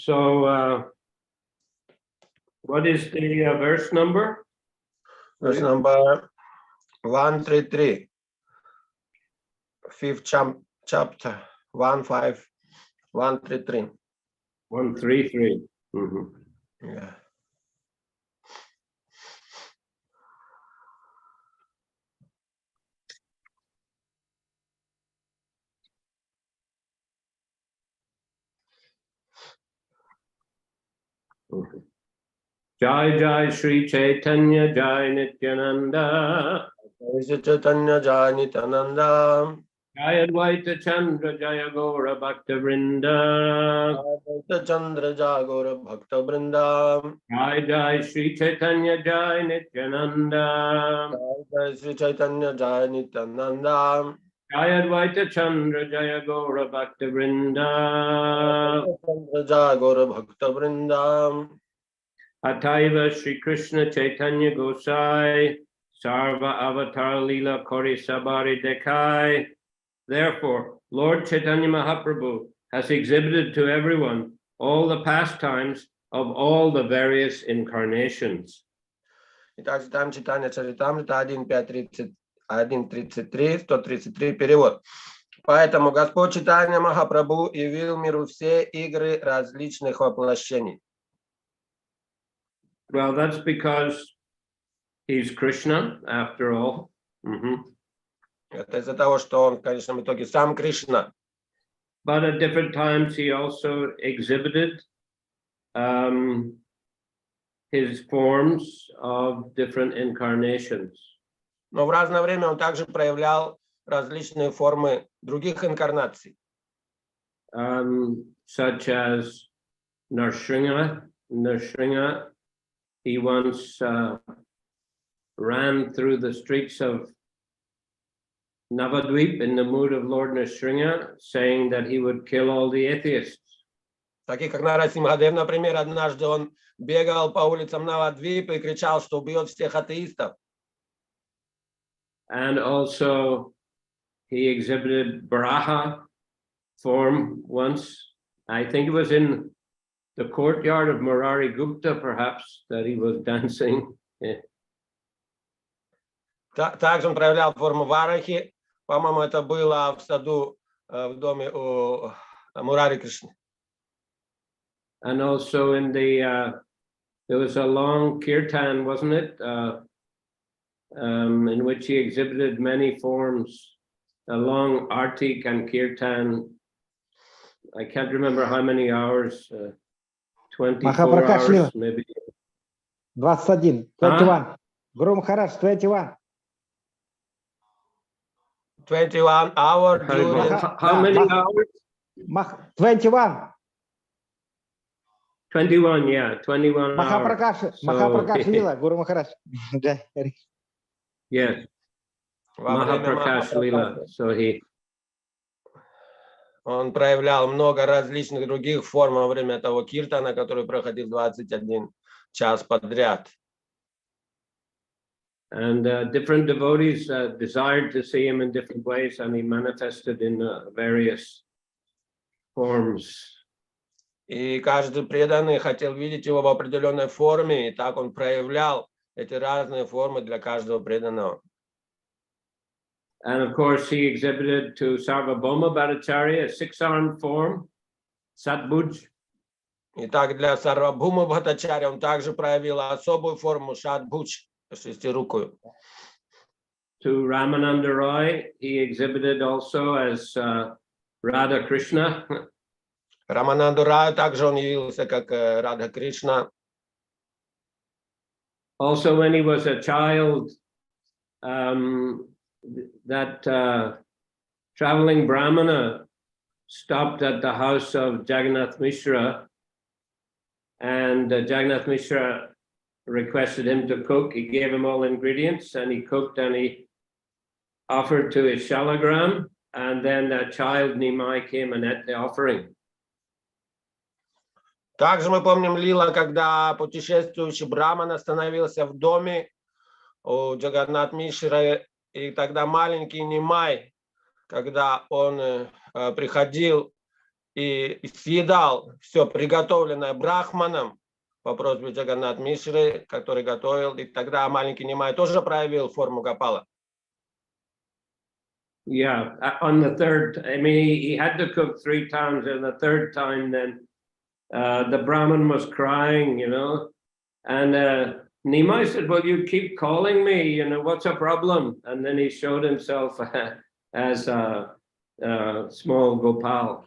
So, what is the verse number? Verse number 133. 5th chapter 1.5.133. 133. Mm-hmm. Yeah. Mm-hmm. Jai Jai Shri Chaitanya Jai Nityananda. Shri Chaitanya Jai Nityananda. Jai Advaita Chandra Jaya Gaura Bhakta Vrinda. Advaita Chandra Jaya Gaura Bhakta Vrinda. Jai Jai Shri Chaitanya Jai Nityananda. Jai Shri Chaitanya Jai Nityananda. Jai Advaita Chandra Jaya Gaura Bhakta Vrinda. Chandra Jaya Gaura Bhakta Vrinda. Ataiva Shri Krishna Chaitanya Gosai Sarva Avatar Lila Kori Sabari Dekai. Therefore, Lord Chaitanya Mahaprabhu has exhibited to everyone all the pastimes of all the various incarnations. Итак, читаем Чайтанья Чаритамрита 1.5.133, перевод. Поэтому Господь Чайтанья Махапрабху явил миру все игры различных воплощений. Well, that's because he's Krishna, after all. Mm-hmm. Это из-за того, что он в конечном итоге сам Кришна. But at different times he also exhibited his forms of different incarnations. Но в разное время он также проявлял различные формы других инкарнаций. Such as Nrsimha. He once ran through the streets of Navadvip in the mood of Lord Nrsimha, saying that he would kill all the atheists. Такие как Нарасимхадев, например, однажды он бегал по улицам Навадвипа и кричал, что убьет всех атеистов. And also he exhibited Varaha form once. I think it was in the courtyard of Murari Gupta, perhaps, that he was dancing. Также он проявлял форму Варахи. По-моему, это было в саду в доме у Мурари Кришны. And also in the, there was a long kirtan, wasn't it? In which he exhibited many forms, a long artik and kirtan. I can't remember how many hours, 24 hours, maybe. 21, 21. Guru Maharaj, 21. 21 hours. How many hours? 21. 21, yeah, 21 hours. Mahaprakash Lila, Guru Maharaj. Yes, Mahaprakash Lila. So он проявлял много различных других форм во время того киртана, который проходил 21 час подряд. And different devotees desired to see him in different ways, and he manifested in various forms. И каждый преданный хотел видеть его в определенной форме, и так он проявлял эти разные формы для каждого преданного. And of course, he exhibited to Sarvabhauma Bhattacharya a 6-armed form, Satbhuj. Итак, для Сарвабхума Бхаттачарьи он также проявил особую форму Шатбхудж, шестирукую. To Ramananda Roy, he exhibited also as Radha Krishna. Рамананду Раю также он явился как Радха Кришна. Also, when he was a child, that traveling Brahmana stopped at the house of Jagannath Mishra, and Jagannath Mishra requested him to cook. He gave him all ingredients, and he cooked, and he offered to his shalagram, and then that child Nimai came and ate the offering. Также мы помним лила, когда путешествующий Браман остановился в доме у Джаганнат Мишры, и тогда маленький Нимай, когда он приходил и съедал все приготовленное брахманом по просьбе Джаганнат Мишры, который готовил, и тогда маленький Нимай тоже проявил форму Гопала. Yeah, on the third, I mean, he had to cook 3 times, and the third time, then the Brahmin was crying, you know, and Nimai said, "Well, you keep calling me, you know, what's the problem?" And then he showed himself as a small Gopal.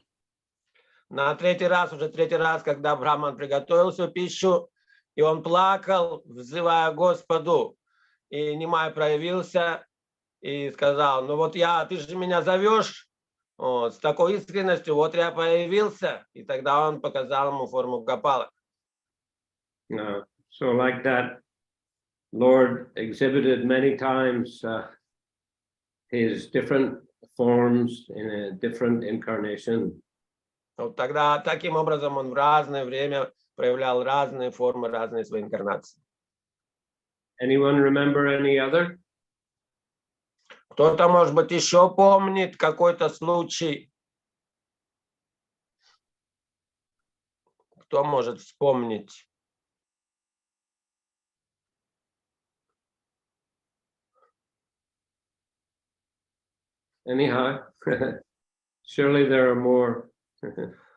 На третий раз, когда Брахман приготовил всю пищу, и он плакал, взывая Господу, и Нимай проявился и сказал: ну вот ты же меня зовешь, вот, с такой искренностью, вот я появился, и тогда он показал ему форму Гопала. So like that, Lord exhibited many times his different forms in a different incarnation. Вот тогда таким образом он в разное время проявлял разные формы, разные свои инкарнации. Anyone remember any other? Кто-то, может быть, еще помнит какой-то случай? Кто может вспомнить? Anyhow, surely there are more.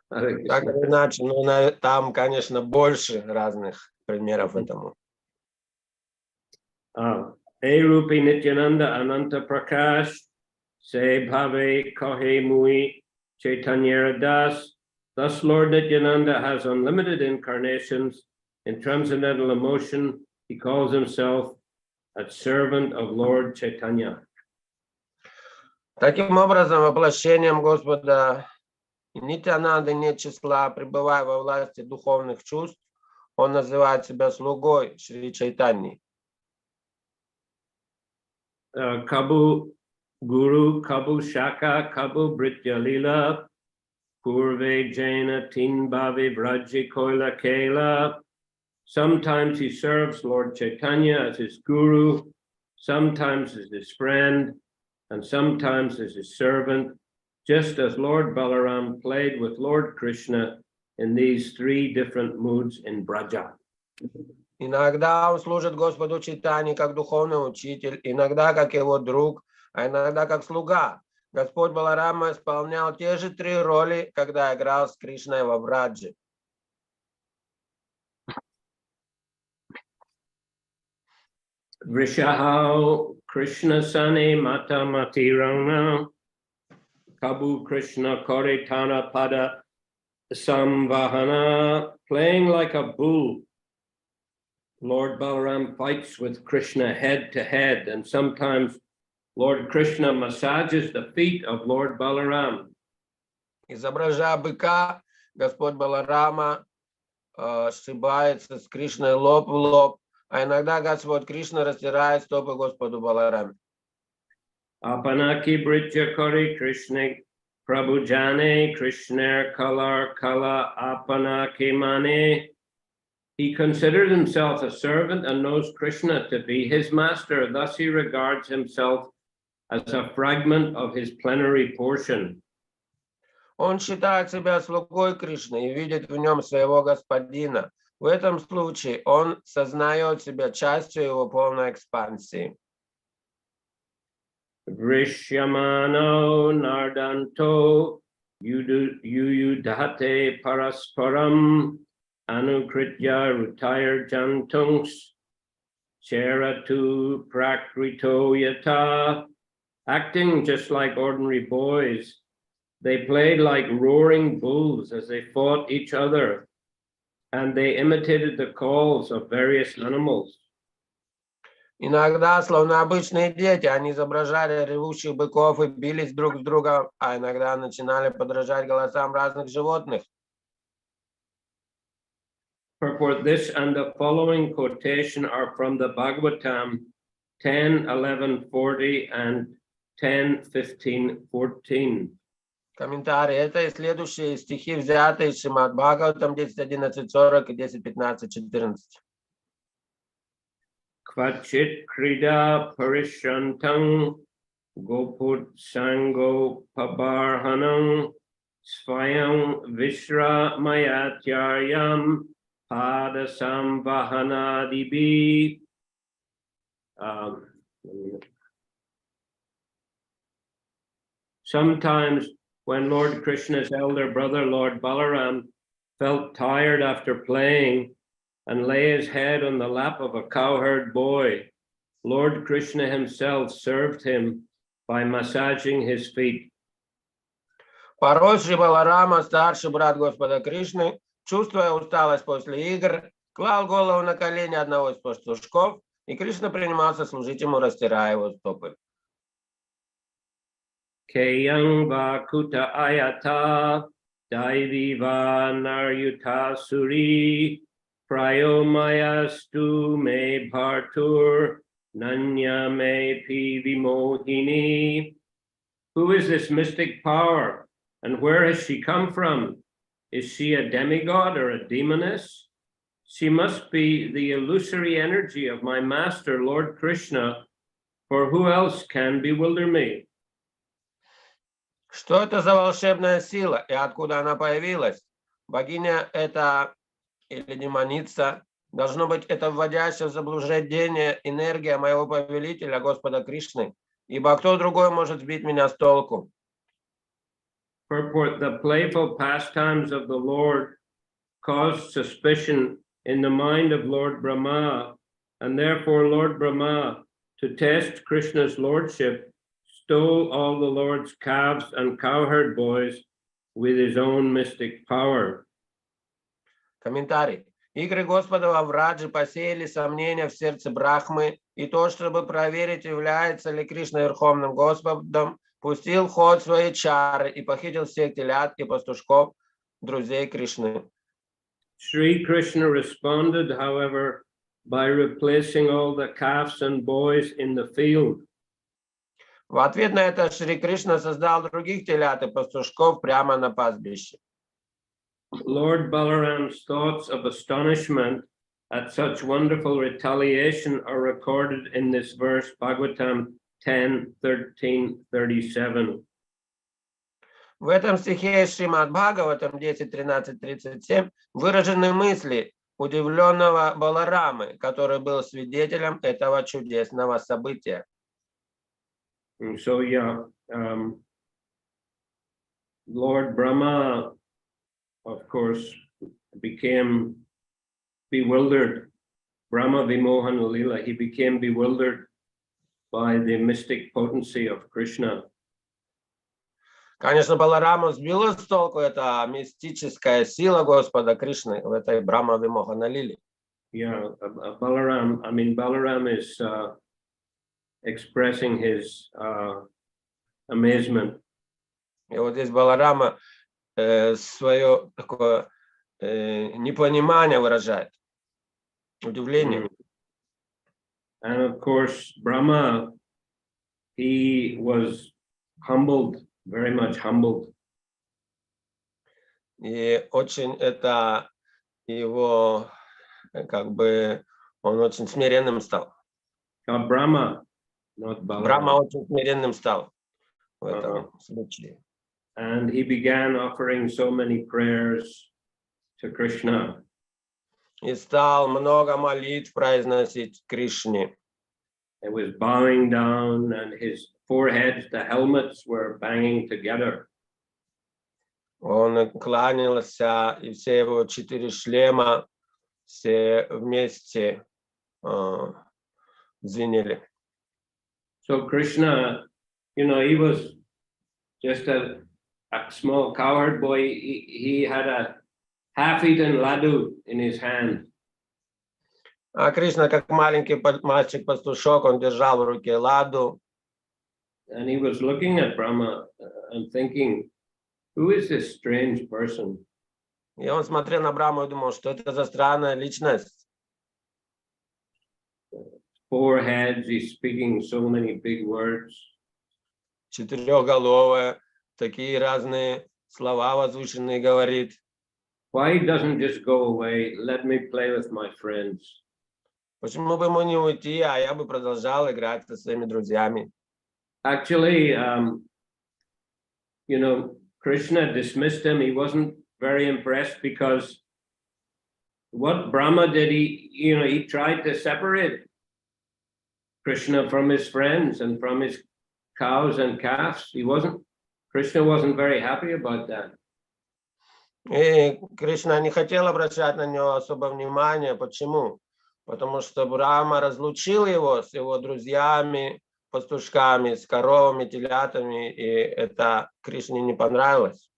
Так или иначе, там, конечно, больше разных примеров этому. Rupi Nityananda Ananta Prakash Se Bhave Kohe Mui Chaitanya Das. Thus Lord Nityananda has unlimited incarnations in transcendental emotion. He calls himself a servant of Lord Chaitanya. Таким образом, воплощением Господа Нитянанды нет числа, пребывая во власти духовных чувств, он называет себя слугой Шри Чайтаньи. Kabu Guru, Kabu Shaka, Kabu Britya Lila, Purve Jaina Tin Bhavi Vraji Koila Kela. Sometimes he serves Lord Chaitanya as his guru, sometimes as his friend, and sometimes as his servant, just as Lord Balaram played with Lord Krishna in these 3 different moods in Braja. Иногда он служит Господу Чайтаньи как духовный учитель, иногда как его друг, а иногда как слуга. Господь Баларама исполнял те же 3 роли, когда играл с Кришной во Браджи. Vrishahau Krishna Sane Mata Matirana Kabu Krishna Koritana Pada Samvahana. Playing like a bull, Lord Balaram fights with Krishna head to head, and sometimes Lord Krishna massages the feet of Lord Balaram. Изображая быка, Господь Баларама сшибается с Кришной лоб в лоб, а иногда Господь Кришна растирает стопы Господу Балараме. Apanaki Britya Kori Krishna Prabhu Jane Krishna Kalar Kala Apanaki Mane. He considered himself a servant and knows Krishna to be his master. Thus he regards himself as a fragment of his plenary portion. Он считает себя слугой Кришны и видит в нем своего господина. В этом случае он сознает себя частью его полной экспансии. Vrishyamano Nardanto Yuyudhate Parasparam Anukritya Rutire Jantungs Cheratu Prakrito Yata. Acting just like ordinary boys, they played like roaring bulls as they fought each other, and they imitated the calls of various animals. Иногда, словно обычные дети, они изображали ревущих быков и бились друг с другом, а иногда начинали подражать голосам разных животных. Purport: this and the following quotation are from the Bhagavatam 10:11:40 and 10:15:14. Комментарий. Это и следующие стихи, взятые из Шримад Бхагаватам 10:11:40 и 10:15:14. Kvachit krida parishantang goput sango pabarhanang Svayam Vishramayatyaryam Padasam Vahanadibi. Sometimes when Lord Krishna's elder brother, Lord Balaram, felt tired after playing and lay his head on the lap of a cowherd boy, Lord Krishna himself served him by massaging his feet. Порой Шри Баларама, старший брат Господа Кришны, чувствуя усталость после игр, клал голову на колени одного из пастушков, и Кришна принимался служить ему, растирая его стопы. Keyang Vakuta Ayata Daiviva Naryuta Suri Prayomayastu Me Bhartur Nanya Me Pivimohini. Who is this mystic power? And where has she come from? Is she a demigod or a demoness? She must be the illusory energy of my master, Lord Krishna, for who else can bewilder me? Что это за волшебная сила и откуда она появилась? Богиня это или демоница? Должно быть, это вводящая в заблуждение энергия моего повелителя, Господа Кришны, ибо кто другой может сбить меня с толку? Purport: the playful pastimes of the Lord caused suspicion in the mind of Lord Brahma, and therefore Lord Brahma, to test Krishna's lordship, stole all the Lord's calves and cowherd boys with his own mystic power. Комментарий. Игры Господа во Враджи посеяли сомнения в сердце Брахмы, и то, чтобы проверить, является ли Кришна Верховным Господом, пустил в ход свои чары и похитил всех телят и пастушков, друзей Кришны. Shri Krishna responded, however, by replacing all the calves and boys in the field. В ответ на это Шри Кришна создал других телят и пастушков прямо на пастбище. Lord Balaram's thoughts of astonishment at such wonderful retaliation are recorded in this verse, Bhagavatam 10:13-37. В этом стихе Шримад Бхагаватам 10.13.37 выражены мысли удивленного Баларамы, который был свидетелем этого чудесного события. And so, Lord Brahma, of course, became bewildered. Brahma Vimohana Lila, he became bewildered by the mystic potency of Krishna. Конечно, Балараму сбила с толку эта мистическая сила Господа Кришны в этой Брахма Вимохана Лиле. Yeah, Balaram is expressing his amazement. И вот здесь Баларама свое такое непонимание выражает, удивление. And of course, Brahma, he was humbled, very much humbled. И очень это его, как бы, он очень смиренным стал. Brahma, not Balaram. Брахма очень смиренным стал в этом случае. And he began offering so many prayers to Krishna. И стал много молитв произносить Кришне. It was bowing down, and his foreheads, the helmets, were banging together. Он кланялся, и все его 4 шлема все вместе звенели. So Krishna, he was just a small cowherd boy. He had a half-eaten laddu in his hand. А Кришна, как маленький мальчик-пастушок, он держал в руке ладу. And he was looking at Brahma and thinking, who is this strange person? И он смотрел на Брахму и думал, что это за странная личность. 4 heads, he's speaking so many big words. 4-головая, такие разные слова возвышенные говорит. Why he doesn't just go away? Let me play with my friends. Почему бы ему не уйти, а я бы продолжал играть со своими друзьями? Actually, Krishna dismissed him, he wasn't very impressed because what Brahma did, he tried to separate Krishna from his friends and from his cows and calves. Krishna wasn't very happy about that. И Кришна не хотел обращать на него особо внимания. Почему? Потому что Брахма разлучил его с его друзьями, пастушками, с коровами, телятами, и это Кришне не понравилось.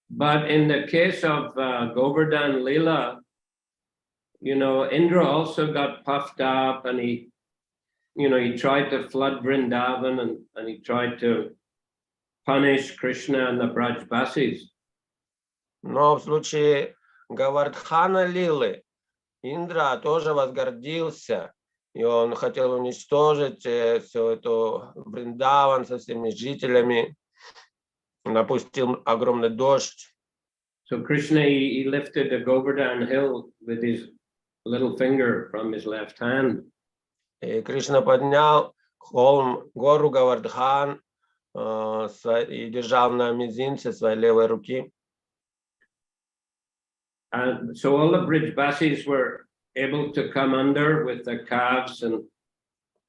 But in the case of Govardhan Lila, Indra also got puffed up, and he tried to flood Vrindavan, and he tried to punish Krishna and the Brajbasis. Но в случае Говардхана Лилы Индра тоже возгордился, и он хотел уничтожить всю эту Вриндаван со всеми жителями, напустил огромный дождь. So Krishna, he lifted the Govardhan hill with his little finger from his left hand. И Кришна поднял холм, гору Говардхан и держал на мизинце своей левой руки. And so all the Brijbasis were able to come under with the calves and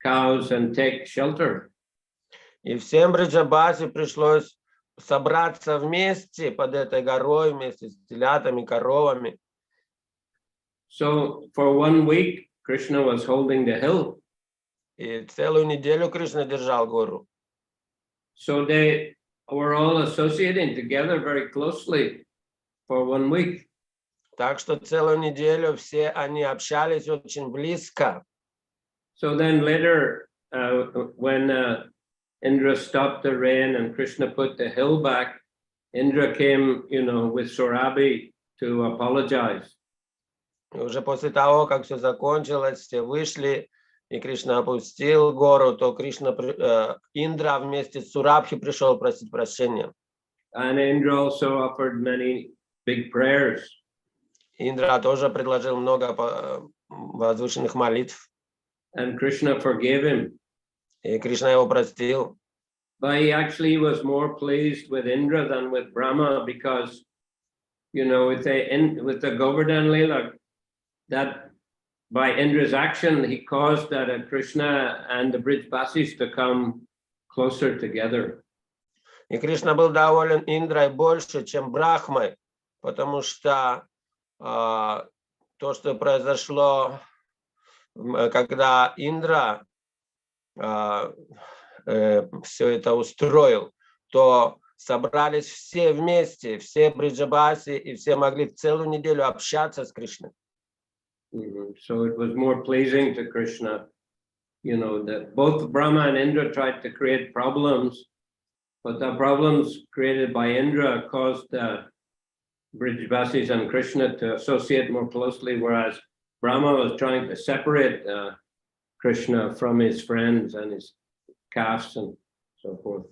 cows and take shelter. И всем Бриджабаси пришлось собраться вместе под этой горой, вместе с телятами, коровами. So for 1 week, Krishna was holding the hill. И целую неделю Кришна держал гору. So they were all associating together very closely for 1 week. Так что целую неделю все они общались очень близко. So then later, when Indra stopped the rain and Krishna put the hill back, Indra came, with Surabhi to apologize. И уже после того, как все закончилось, все вышли, и Кришна опустил гору, то Индра вместе с Сурабхи пришел просить прощения. And Indra also offered many big prayers. Индра тоже предложил много возвышенных молитв. And Krishna forgave him. И Кришна его простил. But he actually was more pleased with Indra than with Brahma because, with the Govardhan Lila, that by Indra's action, he caused that Krishna and the Brijbasis to come closer together. И Кришна был доволен Индрой больше, чем Брахмой, потому что то, что произошло, когда Индра все это устроил, то собрались все вместе, все Бриджабаси, и все могли в целую неделю общаться с Кришной. So it was more pleasing to Krishna, that both Brahma and Indra tried to create problems, but the problems created by Indra caused the Brijbasis and Krishna to associate more closely, whereas Brahma was trying to separate Krishna from his friends and his castes and so forth.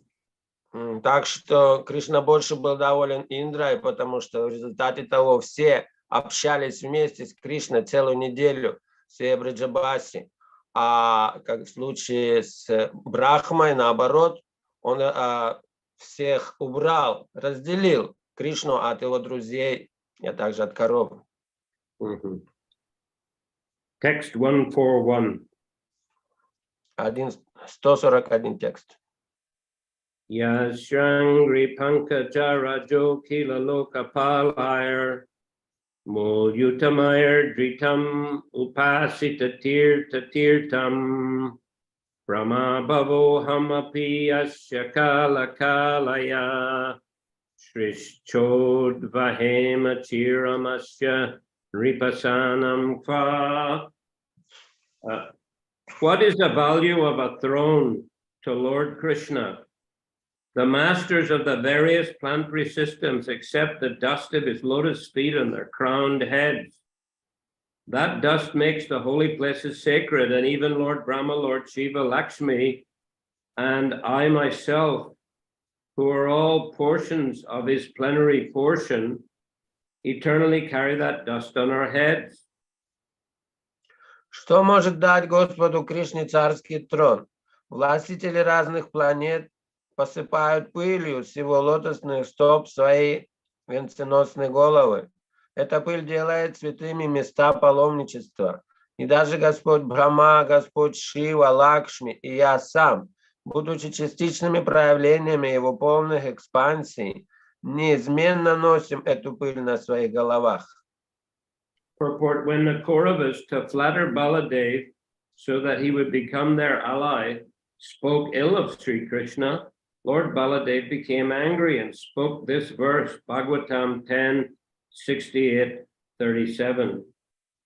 Так что Кришна больше был доволен Индрой, потому что в результате того все общались вместе с Кришной целую неделю, все Бриджабаси. А как в случае с Брахмой, наоборот, он всех убрал, разделил Кришну от его друзей, а также от коров. Text 141. 141 текст. Yashrangri pankajara jokila lokapalayar Mulyutamayar dritam upasita tirtam Brahma bhavo hamapi asya kala kalaya Shrishchod vahema chiramasya ripasanam kva. What is the value of a throne to Lord Krishna? The masters of the various planetary systems accept the dust of his lotus feet on their crowned heads. That dust makes the holy places sacred, and even Lord Brahma, Lord Shiva, Lakshmi, and I myself, who are all portions of his plenary portion, eternally carry that dust on our heads. Что может дать Господу Кришне царский трон? Властители разных планет посыпают пылью с его лотосных стоп свои венценосные головы. Эта пыль делает святыми места паломничества. И даже Господь Брахма, Господь Шива, Лакшми и я сам, будучи частичными проявлениями его полных экспансий, неизменно носим эту пыль на своих головах. Purport: when the Kauravas, to flatter Baladev so that he would become their ally, spoke ill of Sri Krishna, Lord Baladev became angry and spoke this verse, Bhagavatam 10:68-37.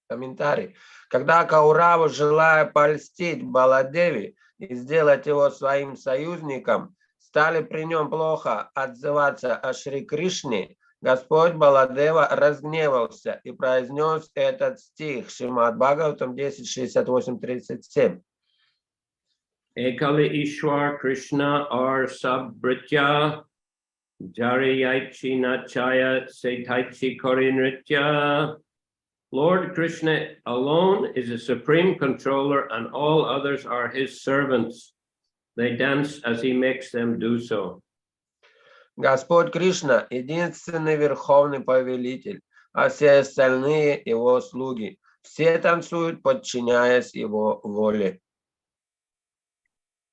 Комментарий. Когда Кауравы, желая польстить Баладеви и сделать его своим союзником, стали при нем плохо отзываться о Шри Кришне, Господь Баладева разгневался и произнес этот стих, Шримад Бхагаватам 10:68-37. Ekali Ishwar Krishna or Sabritya Jariyaichi Nachaya Setaichi Korinritya. Lord Krishna alone is a supreme controller and all others are his servants. They dance as he makes them do so. Господь Кришна – единственный верховный повелитель, а все остальные – его слуги. Все танцуют, подчиняясь его воле.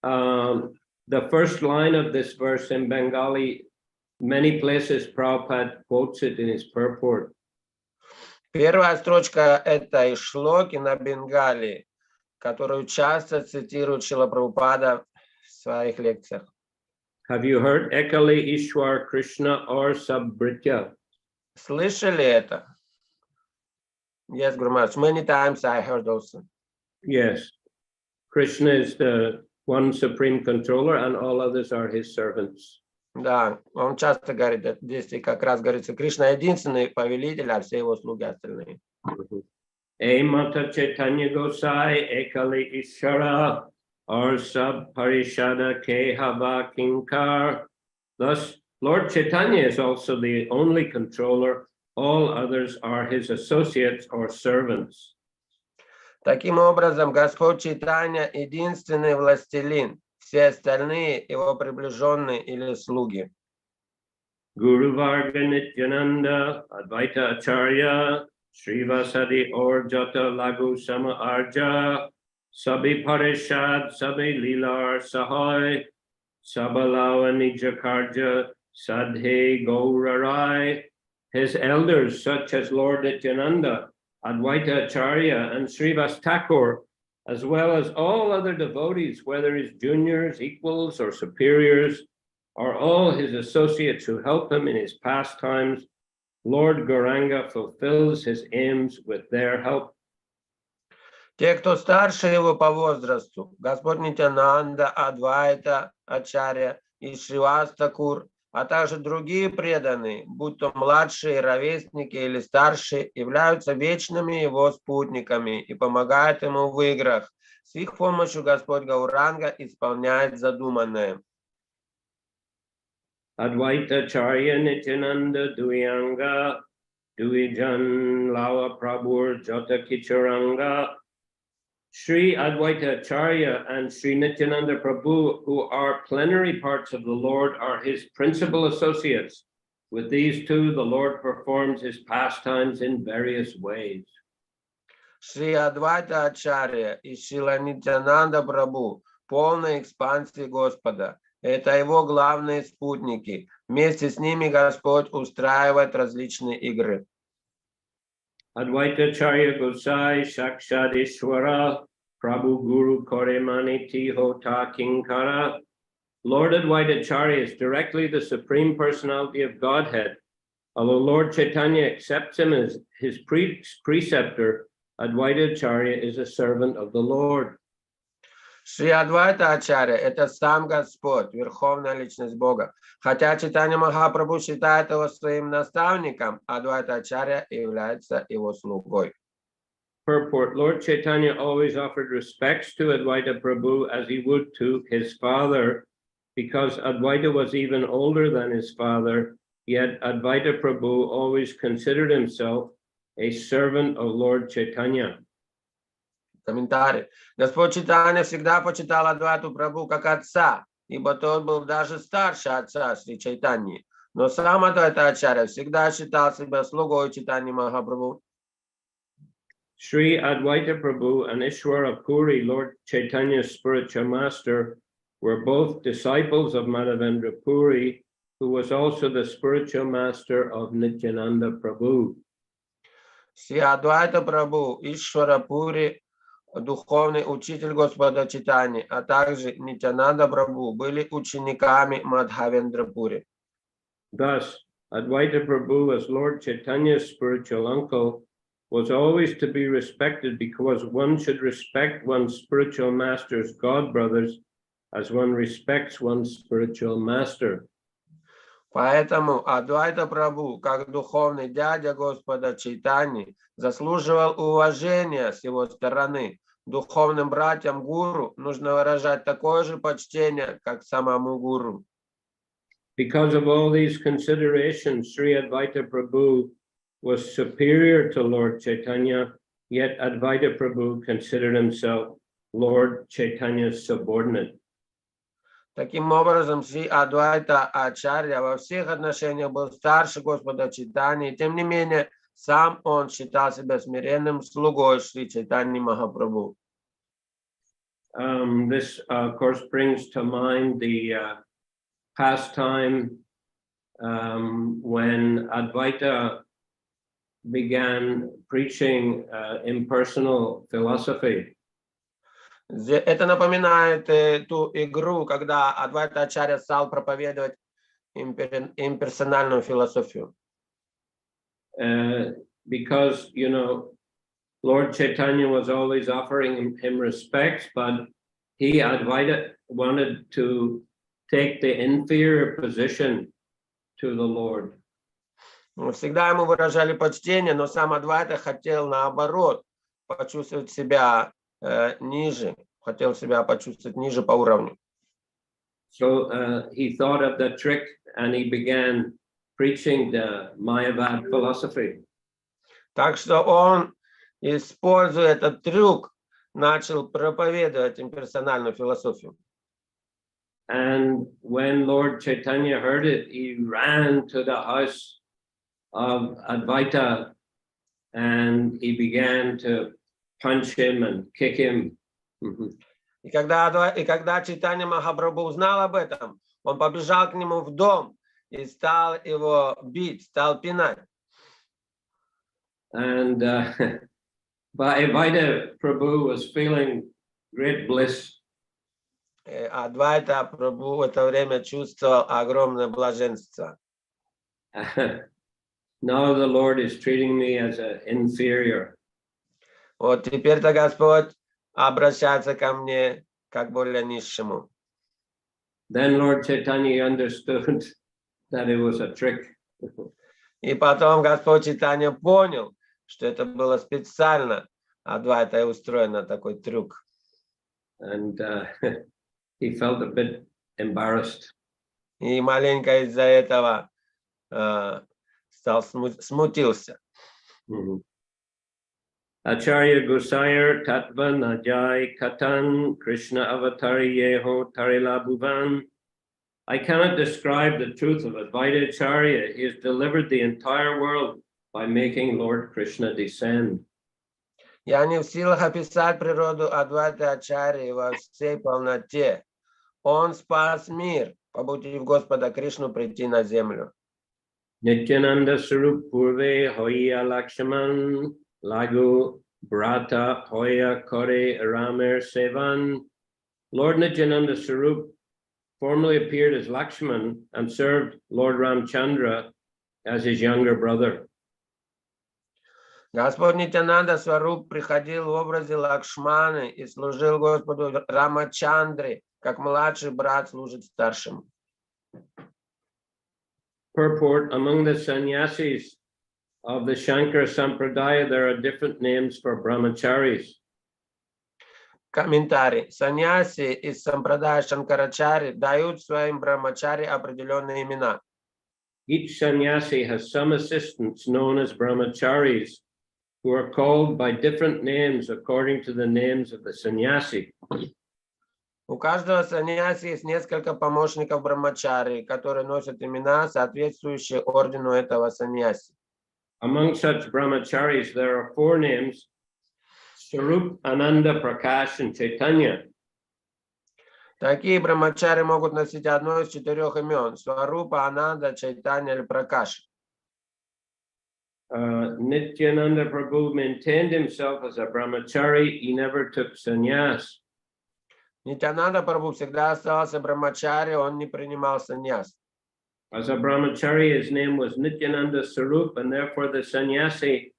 The first line of this verse in Bengali, many places Prabhupada quotes it in his purport. Первая строчка этой шлоки на Бенгалии, которую часто цитирует Шрила Прабхупада в своих лекциях. Have you heard Ekali Ishwar Krishna or Sabritya? Слышали это? Yes, Guru Maharaj. Many times I heard also. Yes. Krishna is the one supreme controller and all others are his servants. Да, он часто говорит, здесь как раз говорится, Кришна единственный повелитель, а все его слуги остальные. E Mata Chaitanya Gosai Ekali Ishara or Sab Parishada Ke Hava Kinkar. Thus, Lord Chaitanya is also the only controller. All others are his associates or servants. Таким образом, Господь Чайтанья единственный властелин, все остальные его приближенные или слуги. Guru Varga Nityananda Advaita Acharya Srivasadi or Jata Lagu Sama Arja Sabi Parishad Sabi Lilar Sahai Sabalawa Nijakarja Sadhe Gaurarai. His elders, such as Lord Nityananda, Advaita Acharya, and Srivas Thakur, as well as all other devotees, whether his juniors, equals, or superiors, are all his associates who help him in his pastimes. Lord Gauranga fulfills his aims with their help. Те, кто старше его по возрасту, Господь Нитянанда, Адвайта, Ачарья и Шривас Такур, а также другие преданные, будь то младшие, ровесники или старшие, являются вечными его спутниками и помогают ему в играх. С их помощью Господь Гауранга исполняет задуманное. Advaita Charya Nityananda Duyanga Duijan Lawa Prabhur Jata Kichuranga. Sri Advaita Acharya and Sri Nityananda Prabhu, who are plenary parts of the Lord, are his principal associates. With these two, the Lord performs his pastimes in various ways. Шри Адвайта Ачарья и Шрила Нитянанда Прабху, полной экспансии Господа. Это его главные спутники. Вместе с ними Господь устраивает различные игры. Advaita Acharya Gosai Shakshad Ishwara Prabhu Guru Koremaniti Hota Kinkara. Lord Advaita Acharya is directly the Supreme Personality of Godhead. Although Lord Chaitanya accepts him as his preceptor, Advaita Acharya is a servant of the Lord. Шри Адвайта Ачарья – это сам Господь, Верховная Личность Бога. Хотя Чайтанья Махапрабху считает его своим наставником, Адвайта Ачарья является его слугой. Purport: Lord Chaitanya always offered respects to Advaita Prabhu as he would to his father, because Advaita was even older than his father, yet Advaita Prabhu always considered himself a servant of Lord Chaitanya. Комментарий. Господь Чайтанья всегда почитал Адвайту Прабху как отца, ибо тот был даже старше отца Шри Чайтаньи. Но сам Адвайта Ачарья всегда считал себя слугой Чайтаньи Махапрабху. Sri Advaita Prabhu and Ishwara Puri, Lord Chaitanya's spiritual master, were both disciples of Madhavendra Puri, who was also the spiritual master of Nityananda Prabhu. Шри Адвайта Прабху, Ишвара Пури, духовный учитель Господа Чайтаньи, а также Нитянанда Прабху были учениками Мадхавендра Пури. Thus, Advaita Prabhu, as Lord Chaitanya's spiritual uncle, was always to be respected because one should respect one's spiritual master's god brothers as one respects one's spiritual master. Поэтому Адвайта Прабху, как духовный дядя Господа Чайтаньи, заслуживал уважения с его стороны. Духовным братьям гуру нужно выражать такое же почтение, как самому гуру. Because of all these considerations, Sri Advaita Prabhu was superior to Lord Chaitanya, yet Advaita Prabhu considered himself Lord Chaitanya's subordinate. Таким образом, Шри Адвайта Ачарья во всех отношениях был старше Господа Чайтаньи, и тем не менее, сам он считал себя смиренным слугой Шри Чайтаньи Махапрабху. This, of course, brings to mind the pastime when Advaita began preaching impersonal philosophy. Это напоминает ту игру, когда Адвайта Ачарья стал проповедовать имперсональную философию. Because, you know, Lord Chaitanya was always offering him respects, but he, Advaita, wanted to take the inferior position to the Lord. Всегда ему выражали почтение, но сам Адвайта хотел наоборот почувствовать себя ниже, хотел себя почувствовать ниже по уровню. So he thought of the trick and he began preaching the Mayavad philosophy. Так что он, используя этот трюк, начал проповедовать имперсональную философию. And when Lord Chaitanya heard it, he ran to the house of Advaita and he began to punch him and kick him. И когда Чайтанья Махапрабху узнал об этом, он побежал к нему в дом и стал его бить, стал пинать. And Advaita Prabhu was feeling great bliss. Адвайта Прабху в это время чувствовал огромное блаженство. Now the Lord is treating me as an inferior. Вот теперь-то Господь обращается ко мне как более низшему. Then Lord Chaitanya understood that it was a trick. И потом Господь Чайтанья понял, что это было специально Адвайтой устроено такой трюк. And he felt a bit embarrassed. И маленько из-за этого смутился. Acharya Gosayar Tattva Najai Katan Krishna Avatari Yeho Tarila Bhuvan. I cannot describe the truth of Advaita Acharya. He has delivered the entire world by making Lord Krishna descend. Я не в силах описать природу Адвайты Ачарьи во всей полноте. Он спас мир, побудив Господа Кришну прийти на землю. Nityananda Sarup Purve Hoya Lakshaman Lagu Brata Hoya Kore Ramer Sevan. Lord Nityananda Sarup formerly appeared as Lakshman and served Lord Ramchandra as his younger brother. Господь Нитянанда Сваруб приходил в образе Лакшманы и служил Господу Рамачандре, как младший брат служит старшему. Purport: among the sannyasis of the Shankara Sampradaya, there are different names for brahmacharis. Комментарий. Саньяси из Сампрадая Шанкарачари дают своим брамачари определенные имена. Each sannyasi has some assistants known as brahmacharis, who are called by different names according to the names of the sannyasi. У каждого саньяси есть несколько помощников брамачари, которые носят имена, соответствующие ордену этого саньяси. Among such brahmacharis, there are 4 names: Sarup, Ananda, Prakash, and Chaitanya. Такие брамачари могут носить одно из 4 имен: Сварупа, Ананда, Чайтанья или Пракаш. Nityananda Prabhu maintained himself as a brahmachari. He never took sannyas. Нитянанда Прабху всегда оставался брамачари, он не принимал саньяс. As a brahmachari, his name was Nityananda Sarup, and therefore the sannyasi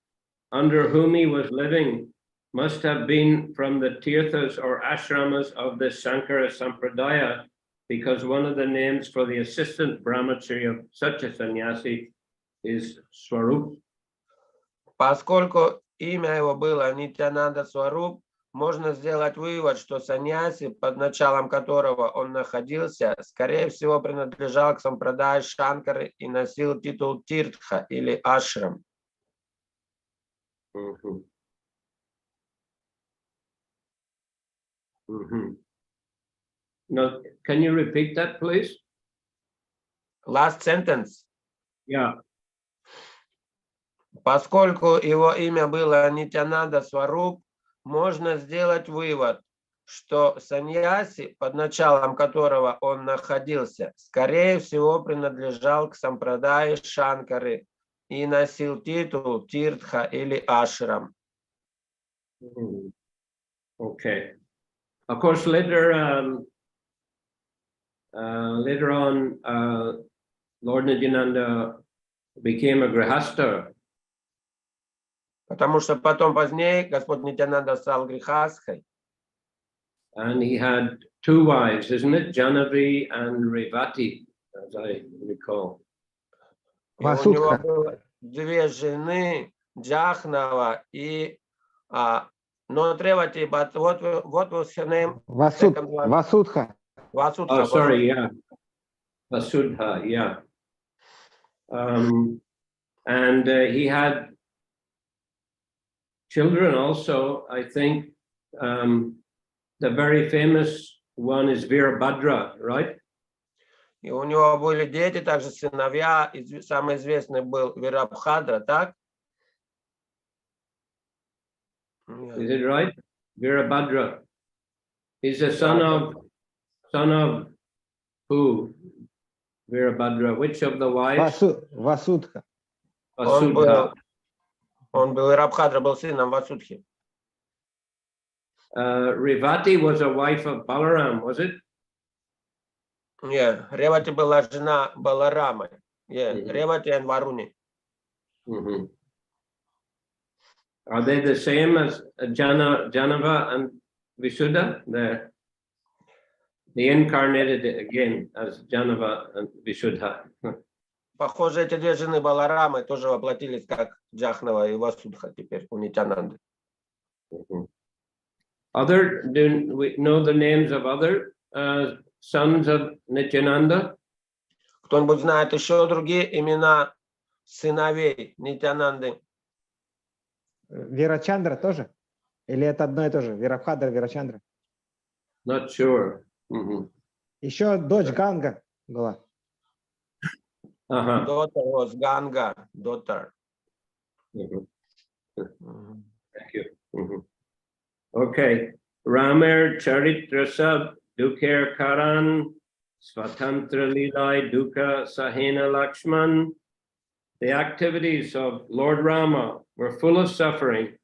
under whom he was living must have been from the tirthas or ashramas of the Sankara Sampradaya, because one of the names for the assistant brahmachari of such a sannyasi is Swarup. Поскольку имя его было Нитянанда Сваруб, можно сделать вывод, что саньяси, под началом которого он находился, скорее всего, принадлежал к сампрадае Шанкары и носил титул Тиртха или Ашрам. Mm-hmm. Mm-hmm. Now, can you repeat that, please? Last sentence. Yeah. Поскольку его имя было Нитянанда Сваруб, можно сделать вывод, что саньяси, под началом которого он находился, скорее всего, принадлежал к сампрадае Шанкары и носил титул Тиртха или Ашрам. Okay. Of course, later on, Lord Nityananda became a grihastha. Потому что потом позднее Господь Нитянанда стал грихастхой. And he had 2 wives, isn't it? Janavi and Revati, as I recall. И у него было 2 жены, Джахнава и not Revati, but what was her name? Vasudha. Vasudha. Oh, sorry, yeah. Vasudha, yeah. And he had children also. I think the very famous one is Virabhadra, right? И у него были дети, также сыновья. Самый известный был Вирабхадра, так? Is it right? Virabhadra. He's the son of who? Virabhadra. Which of the wives? Vasudha. Vasudha. Он был Вирабхадра, был сыном Васудхи. Revati was a wife of Balaram, was it? Yeah, Ревати была жена Баларамы. Yeah, Ревати and Varuni. Mm-hmm. Are they the same as Janava and Visuddha? They incarnated again as Janava and Visuddha. Похоже, эти 2 жены Баларамы тоже воплотились как Джахнава и Васудха теперь у Нитянанды. Do we know the names of other sons of Nityananda? Кто-нибудь знает еще другие имена сыновей Нитянанды? Вирачандра тоже? Или это одно и то же? Вирабхадра, Вирачандра? Not sure. Mm-hmm. Еще дочь Ганга была. Uh-huh. Daughter was Ganga, daughter. Mm-hmm. Thank you. Mm-hmm. Okay. Ramer Charitrasab Dukher Karan Svatantra Lilai Dukkha Sahena Lakshman. The activities of Lord Rama were full of suffering,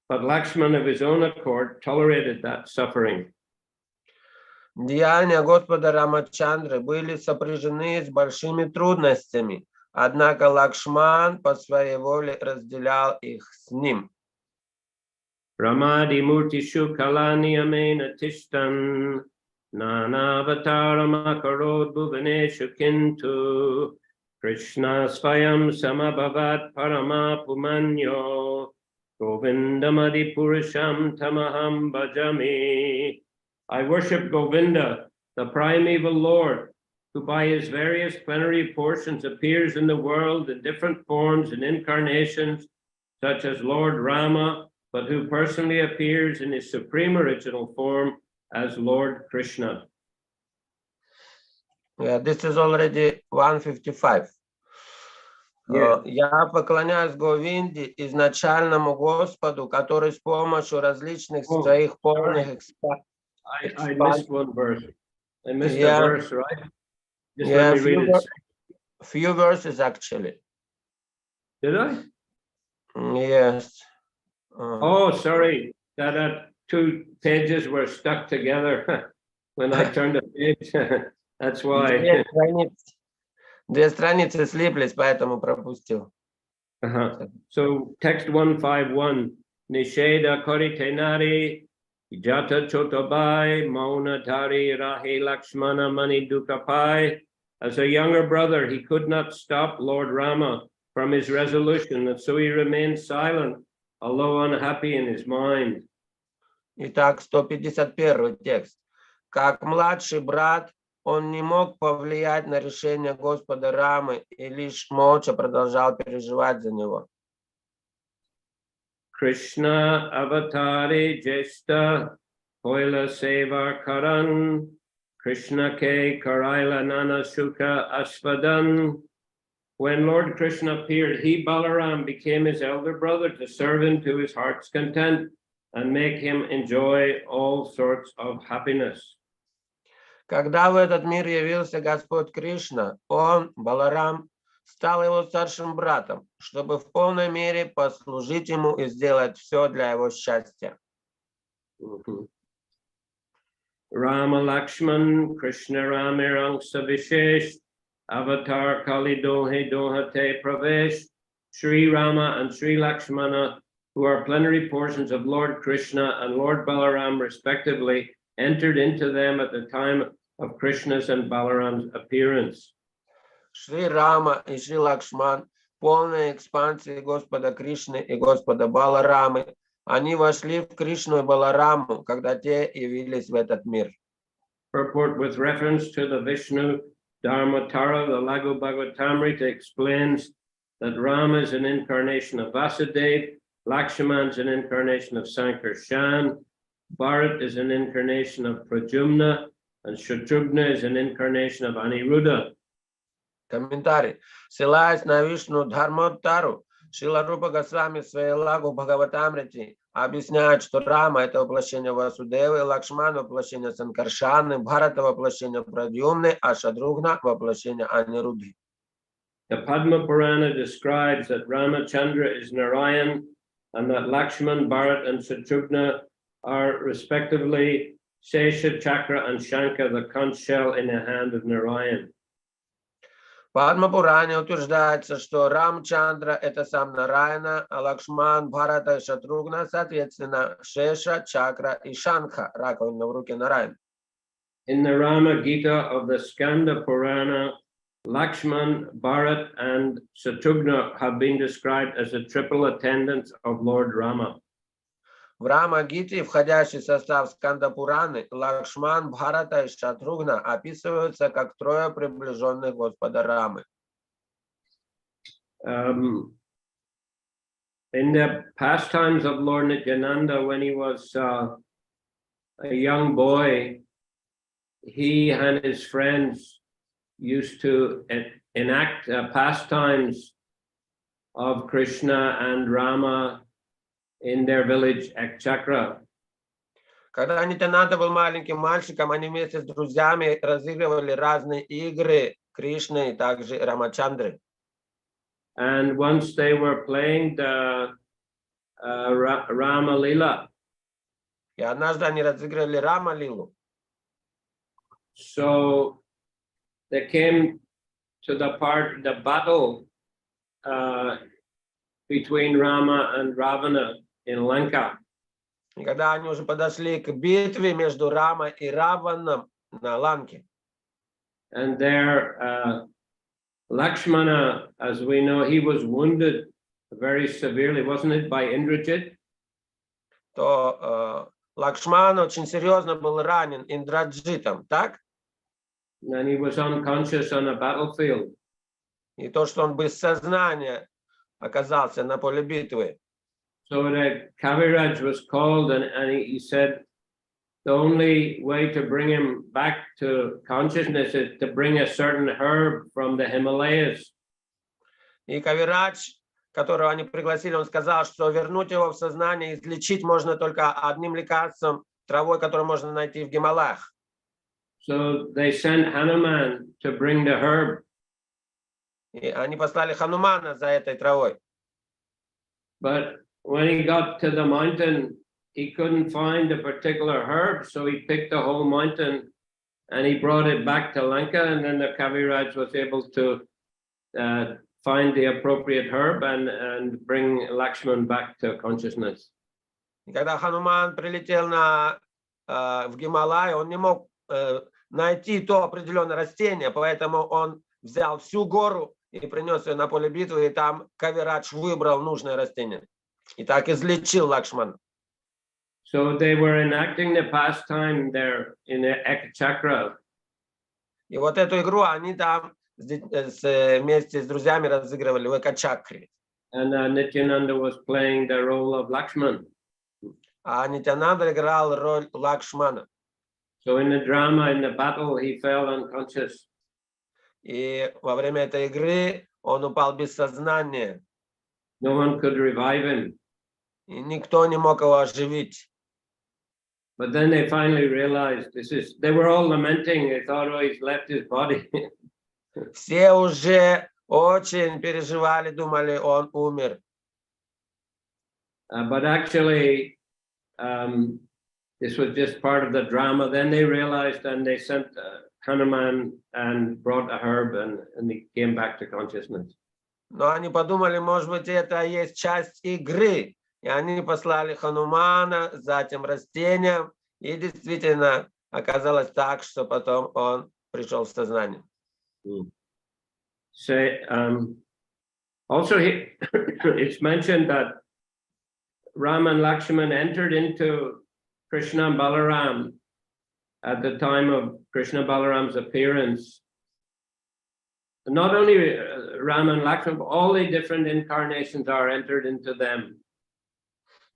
but Lakshman of his own accord tolerated that suffering. Деяния Господа Рамачандры были сопряжены с большими трудностями, однако Лакшман по своей воле разделял их с ним. Ramadi Murtishu Kalani Amena Tishtan Nanavataram Bhuvaneshu Kintu Krishna Svayam Samabhavat Parama Pumanyo Govindamadi Purusham Tamaham Bhajami. I worship Govinda, the primeval Lord, who by his various plenary portions appears in the world in different forms and incarnations, such as Lord Rama, but who personally appears in his supreme original form as Lord Krishna. Yeah, this is already 155. Yeah. Я поклоняюсь Говинде, изначальному Господу, который с помощью различных своих полных I missed one verse. I missed Yeah. a verse, right? Just Yeah, let me read it. few verses actually. Did I? Yes. Oh, sorry. That 2 pages were stuck together when I turned the page. That's why. Две страницы слиплись, поэтому пропустил. So text 151. Nisheda koritenari jata chotobai mauna tari rahe lakshmana mani dukapai. As a younger brother, he could not stop Lord Rama from his resolution, and so he remained silent, although unhappy in his mind. Итак, 151 текст. Как младший брат, он не мог повлиять на решение Господа Рамы и лишь молча продолжал переживать за него. Krishna avatari jesta hoila seva karan Krishna ke karaila nana sukha asvadan. When Lord Krishna appeared, he, Balaram, became his elder brother to serve him to his heart's content and make him enjoy all sorts of happiness. Когда в этот мир явился Господь Кришна, он, Баларам, стал его старшим братом, чтобы в полной мере послужить ему и сделать все для его счастья. Rama Lakshman Krishna Ramirang Savishesh Avatar Kali Dohe Dohate Pravesh. Sri Rama and Sri Lakshmana, who are plenary portions of Lord Krishna and Lord Balaram respectively, entered into them at the time of Krishna's and Balaram's appearance. Шри Рама и Шри Лакшман, полные экспансии Господа Кришны и Господа Баларамы, они вошли в Кришну и Балараму, когда те явились в этот мир. Purport with reference to the Vishnu Dharmatara, the Laghu Bhagavatamrita explains that Rama is an incarnation of Vasudeva, Lakshman is an incarnation of Sankarshan, Bharat is an incarnation of Pradyumna, and Shatrughna is an incarnation of Aniruddha. Комментарий. Ссылаясь на Вишну Дхармотару, Шрила Рупа Госвами в своей Лагу Бхагаватамрите объясняет, что Рама – это воплощение Васудевы, Лакшман – воплощение Санкаршаны, Бхарата – воплощение Прадьюмны, а Шатругна – воплощение Анирудхи. The Padma Purana describes that Ramachandra is Narayan and that Lakshman, Bharat, and Shatrughna are respectively Sesha, Chakra, and Shankha, the conch shell in the hand of Narayan. В Падма-Пуране утверждается, что Рамчандра – это сам Нараяна, а Лакшман, Бхарата и Шатругна, соответственно, Шеша, Чакра и Шанха, раковина в руке Нараяна. In the Rama Gita of the Skanda Purana, Lakshman, Bharat, and Shatrughna have been described as the triple attendants of Lord Rama. В Рама-Гите, входящий в состав Сканда-Пураны, Лакшман, Бхарата и Шатругна описываются как трое приближенных Господа Рамы. In the pastimes of Lord Nityananda, when he was a young boy, he and his friends used to enact pastimes of Krishna and Rama in their village Ekchakra. Когда Нитянанда был маленьким мальчиком, они вместе с друзьями разыгрывали разные игры Кришны и также Рамачандры. And once they were playing the Rama Lila. И однажды они разыграли Рама-лилу. So they came to the battle between Rama and Ravana in Lanka. И когда они уже подошли к битве между Рамой и Раваном на Ланке. And there, Lakshmana, as we know, he was wounded very severely, wasn't it, by Indrajit? То Лакшман очень серьезно был ранен Индраджитом, так? And he was unconscious on a battlefield. И то, что он без сознания оказался на поле битвы. So the Kaviraj was called and he said, the only way to bring him back to consciousness is to bring a certain herb from the Himalayas. И Кавирадж, которого они пригласили, он сказал, что вернуть его в сознание, излечить можно только одним лекарством, травой, которую можно найти в Гималаях. So they sent Hanuman to bring the herb. И они послали Ханумана за этой травой. But when he got to the mountain, he couldn't find a particular herb, so he picked the whole mountain and he brought it back to Lanka, and then the Kaviraj was able to find the appropriate herb and bring Lakshman back to consciousness. И когда Хануман прилетел в Гималай, он не мог найти то определенное растение, поэтому он взял всю гору и принес ее на поле битвы, и там Кавирадж выбрал нужное растение. И так излечил Лакшмана. So they were enacting the pastime there in the Ekachakra. И вот эту игру они там вместе с друзьями разыгрывали в Экачакре. And Nityananda was playing the role of Lakshman. А Нитянанда играл роль Лакшмана. So in the drama, in the battle, he fell unconscious. И во время этой игры он упал без сознания. No one could revive him. И никто не мог его оживить. But then they finally realized they were all lamenting. They thought, oh, he's left his body. Все уже очень переживали, думали, он умер. But actually, this was just part of the drama. Then they realized, and they sent Hanuman and brought a herb, and he came back to consciousness. Но они подумали, может быть, это и есть часть игры. И они послали Ханумана за этим растением. И действительно оказалось так, что потом он пришел в сознание. So, also, it's mentioned that Ram and Lakshman entered into Krishna and Balaram at the time of Krishna Balaram's appearance. Not only Ram and Lakshman, but all the different incarnations are entered into them.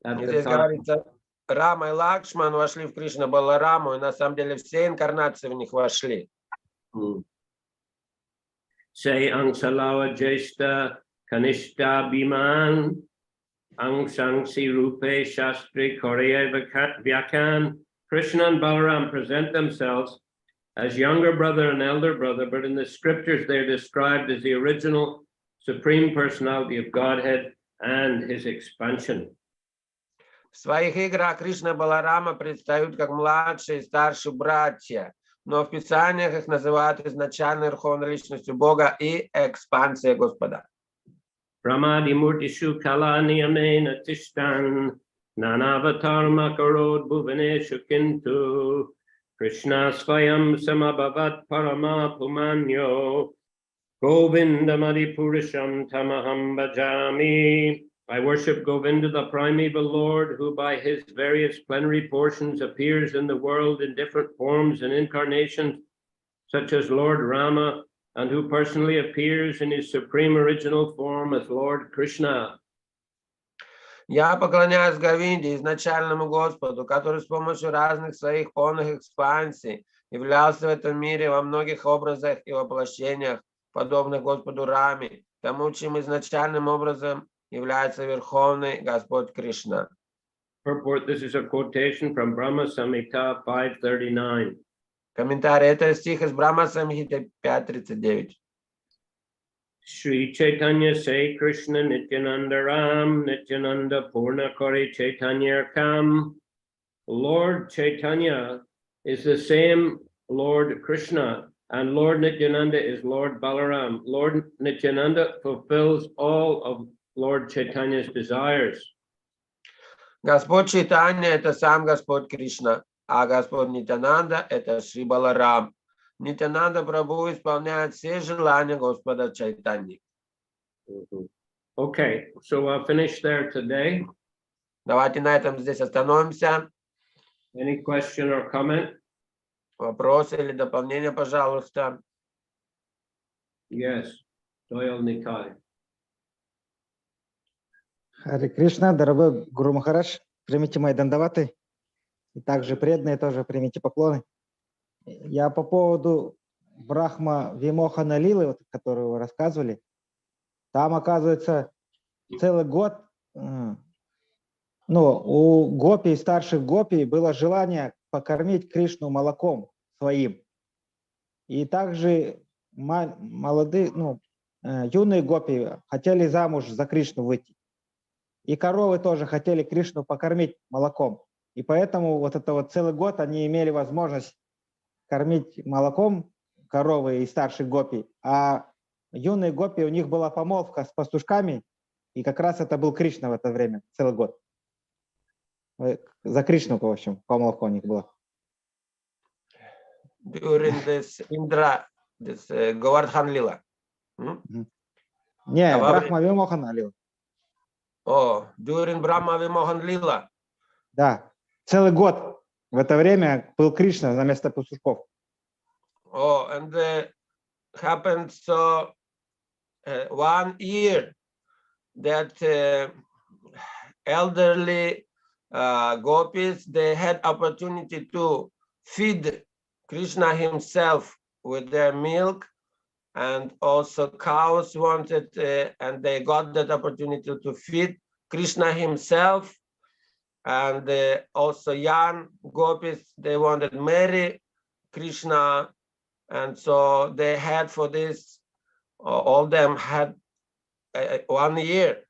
Здесь говорится, Рама и Лакшман вошли в Кришна Балараму, и на самом деле все инкарнации в них вошли. Say Angsalawa Jeshta Kanishta Biman Angsangsi Rupe Shastri Korea Vyakan. Krishna and Balaram present themselves as younger brother and elder brother, but in the scriptures they're described as the original supreme personality of Godhead and his expansion. В своих играх Кришна и Баларама предстают как младшие и старшие братья, но в Писаниях их называют изначальной верховной личностью Бога и экспансией Господа. Brahmadi Murtishu Kala Niyamena Tishtan Nanavatar Makarod Bhuvaneshu Kintu Krishna Svayam Samabhavat Parama Pumanyo Govindamadi Purisham Tamaham Bhajami. I worship Govinda, the primeval Lord, who by his various plenary portions appears in the world in different forms and incarnations, such as Lord Rama, and who personally appears in his supreme original form as Lord Krishna. Я поклоняюсь Говинде, изначальному Господу, который с помощью разных своих полных экспансий являлся в этом мире во многих образах и воплощениях, подобных Господу Раме, тому, чьим изначальным образом является Верховный Господь Кришна. Purport, this is a quotation from Brahma Samhita 5:39. Комментарий. Это стих из Брахма Самхиты 5.39. Shri Chaitanya say Krishna Nityananda Ram Nityananda Purna Kori Chaitanya Kam. Lord Chaitanya is the same Lord Krishna, and Lord Nityananda is Lord Balaram. Lord Nityananda fulfills all of Lord Chaitanya's desires. Господь Чайтанья – это сам Господь Кришна, а Господь Нитянанда – это Шри Баларам. Нитянанда Прабху исполняет все желания Господа Чайтаньи. Okay, so I'll finish there today. Давайте на этом здесь остановимся. Any question or comment? Вопросы или дополнения, пожалуйста. Yes, Doyal Nikai. Харе Кришна, дорогой Гуру Махарадж, примите мои дандаваты. И также преданные тоже примите поклоны. Я по поводу Брахма Вимохана Лилы, вот, которую вы рассказывали, там, оказывается, целый год, ну, у гопи, старших гопи, было желание покормить Кришну молоком своим. И также молодые, юные гопи хотели замуж за Кришну выйти. И коровы тоже хотели Кришну покормить молоком. И поэтому вот это вот целый год они имели возможность кормить молоком коровы и старших гопи. А юные гопи, у них была помолвка с пастушками, и как раз это был Кришна в это время, целый год. За Кришну, в общем, помолвка у них была. During this Indra, this Govardhan Lila. Не, Брахма Вимохана Лила. О, during Brahma Vimohan Lila. Да, целый год в это время был Кришна на место пастушков. Oh, and happened so 1 year that elderly gopis, they had opportunity to feed Krishna himself with their milk, and also cows wanted, and they got that opportunity to feed Krishna himself, and also young gopis, they wanted to marry Krishna, and so they had for this, all of them had 1 year.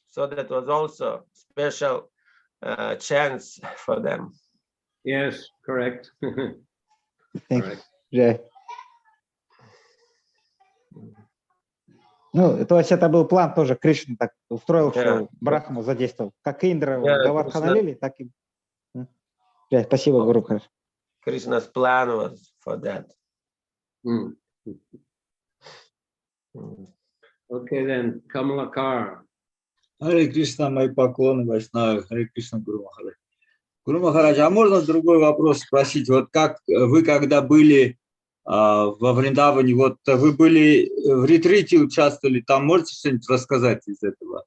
So that was also special chance for them. Yes, correct. Correct. Ну, то есть это был план тоже, Кришна так устроил, что Брахму задействовал. Как Индра в Говардхана Лиле, так и... Спасибо, Гуру. Krishna's plan was for that. Okay, then, Kamalakar. Харе Кришна, мои поклоны, Вайшнавы. Харе Кришна, Гуру Махарадж. Гуру Махарадж, а можно другой вопрос спросить? Вот как вы, когда были во Вриндаване, вот вы были в ретрите, участвовали, там можете что-нибудь рассказать из этого?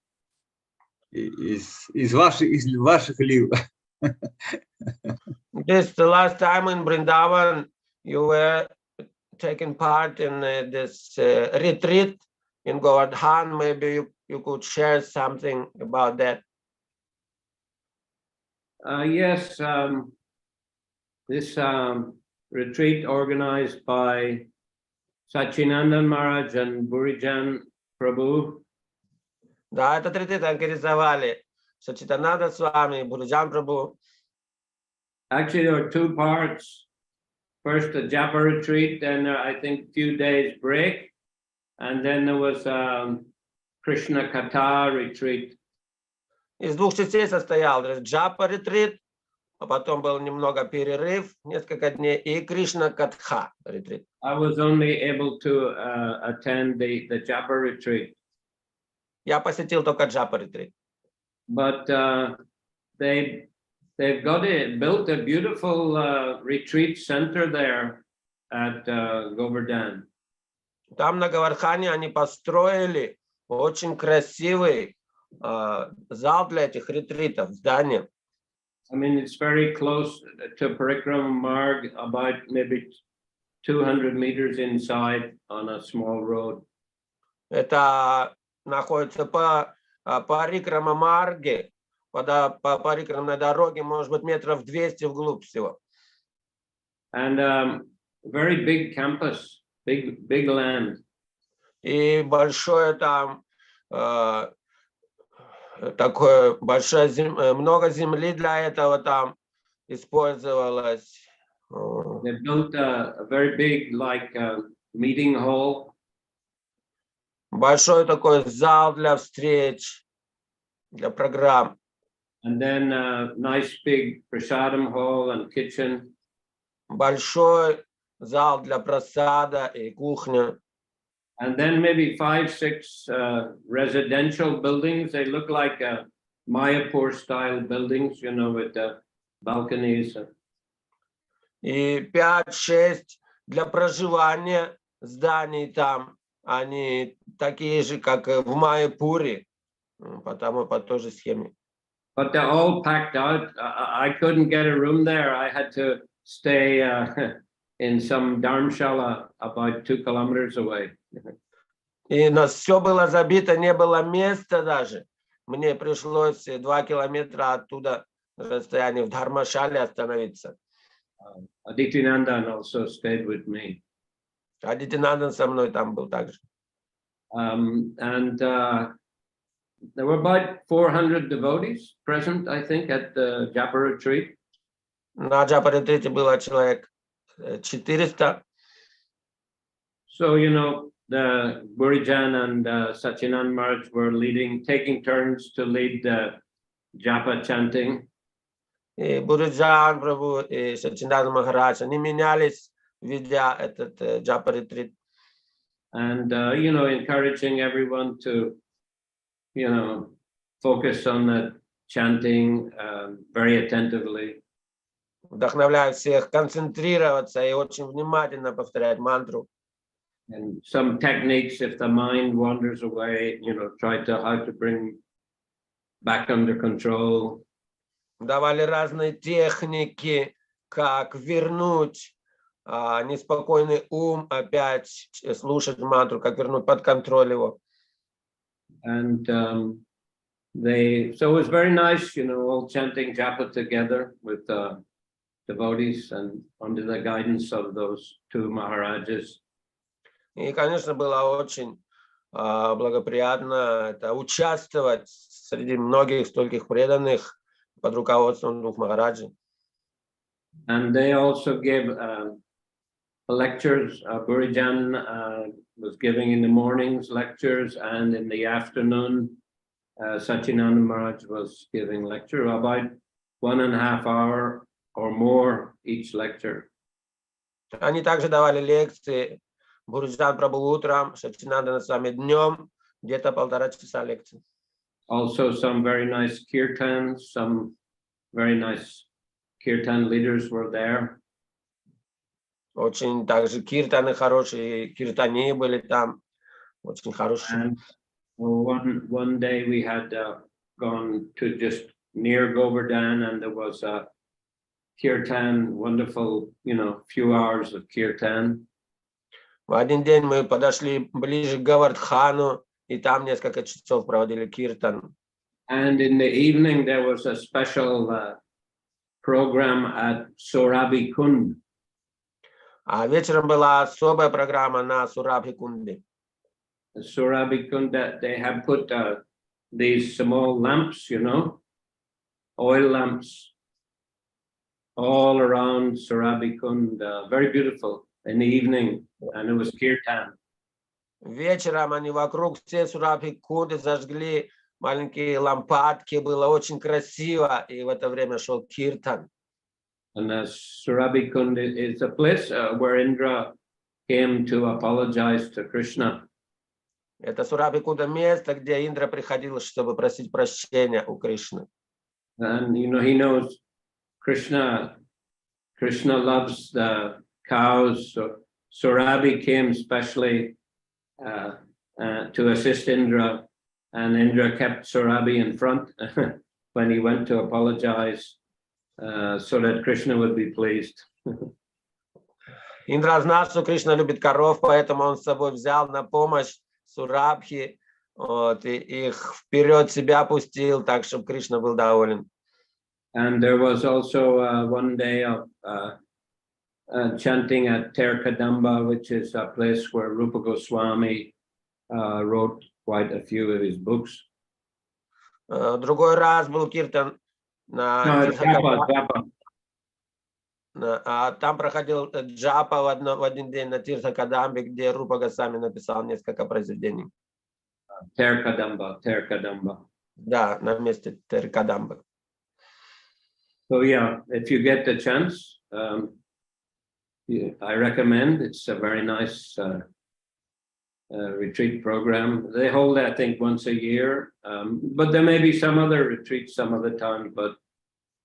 Из ваших лив? This the last time in Vrindavan, you were taking part in this retreat in Govardhan. Maybe you could share something about that. Yes, this retreat organized by Sachinandan Maharaj and Burijan Prabhu. Да, этот ретрит организовали Сачитананда Свами и Буриджан Прабху. Actually, there were 2 parts. First, the Japa retreat, then I think few days break, and then there was Krishna Katha retreat. Из 2 частей состоял Джапа ретрит, а потом был немного перерыв, несколько дней, и Кришна Катха ретрит. I was only able to attend the Japa retreat. Я посетил только Джапа ретрит. But they've built a beautiful retreat center there at Govardhan. Там на Говардхане они построили очень красивый зал для этих ретритов, здание. I mean, it's very close to Parikrama Marg, about maybe 200 meters inside on a small road. Это находится по Парикрама Марге, по парикрамной дороге, может быть, метров 200 вглубь всего. And very big campus, big land. И большое там, такое большое, много земли для этого там использовалось. They built a very big, like, meeting hall. Большой такой зал для встреч, для программ. And then a nice big prasadam hall and kitchen. Большой зал для просада и кухня. And then maybe 5-6 residential buildings. They look like Mayapur style buildings, you know, with the balconies. И 5-6 для проживания зданий там. Они такие же, как в Майяпуре, потому по той же схеме. but they're all packed out. I couldn't get a room there. I had to stay in some dharamshala about 2 kilometers away. И нас все было забито, не было места даже. Мне пришлось 2 километра оттуда на расстоянии в Дхармашале остановиться. Adityanandan also stayed with me. Адитинандан со мной там был также. And there were about 400 devotees present, I think, at the Japa retreat. На Джапа-ретрите было человек 400. So, you know, the Burijan and Sachinand Maharaj were taking turns to lead the Japa chanting. И Буриджан Прабху и Сачинанда Махарадж, они менялись, ведя этот Джапа-ретрит. And, you know, encouraging everyone to, you know, focus on the chanting very attentively. Вдохновляя всех концентрироваться и очень внимательно повторять мантру. And some techniques, if the mind wanders away, you know, how to bring back under control. Давали разные техники, как вернуть неспокойный ум, опять слушать мантру, как вернуть под контроль его. And so it was very nice, you know, all chanting japa together with devotees and under the guidance of those 2 Maharajas. И, конечно, было очень благоприятно участвовать среди многих стольких преданных под руководством 2 Махараджей. And they also gave lectures. Burijan was giving in the mornings lectures, and in the afternoon, Sachinanda Maharaj was giving lecture, about 1.5 hours or more each lecture. Они также давали лекции. Буриджан Прабху утром, Сачинанда с вами днем, где-то 1,5 часа лекции. Also some very nice kirtans, some very nice kirtan leaders were there. Очень также киртаны хорошие, киртани были там, очень хорошие. And one day we had gone to just near Govardhan, and there was a kirtan, wonderful, you know, few hours of kirtan. В один день мы подошли ближе к Гавардхану, и там несколько часов проводили киртан. And in the evening there was a special program at Surabhi Kund. А вечером была особая программа на Сурабхи-кунде. Surabhi Kund, they have put these small lamps, you know, oil lamps, all around Surabhi Kund, very beautiful in the evening, and it was kirtan. Вечером они вокруг все Сурабхи-кунды зажгли маленькие лампадки, было очень красиво, и в это время шел киртан. And Surabhi Kund is a place where Indra came to apologize to Krishna. Это Сурабхи-кунда место, где Индра приходил, чтобы просить прощения у Кришны. And you know, he knows Krishna loves the cows, so Surabhi came specially to assist Indra, and Indra kept Surabhi in front when he went to apologize, so that Krishna would be pleased. Индра знал, что Кришна любит коров, поэтому он с собой взял на помощь Сурабхи, вот, и их вперед себя пустил, так, чтобы Кришна был доволен. And there was also one day of chanting at Terkadamba, which is a place where Rupa Goswami wrote quite a few of his books. Другой раз был киртан на Japa. Там проходил джапа в один день на Тиртха-Кадамбе, где Рупа Госвами написал несколько произведений. Terkadamba. Да, на месте Теркадамбы. So yeah, if you get the chance, I recommend. It's a very nice retreat program. They hold, I think, once a year, but there may be some other retreats some other time, but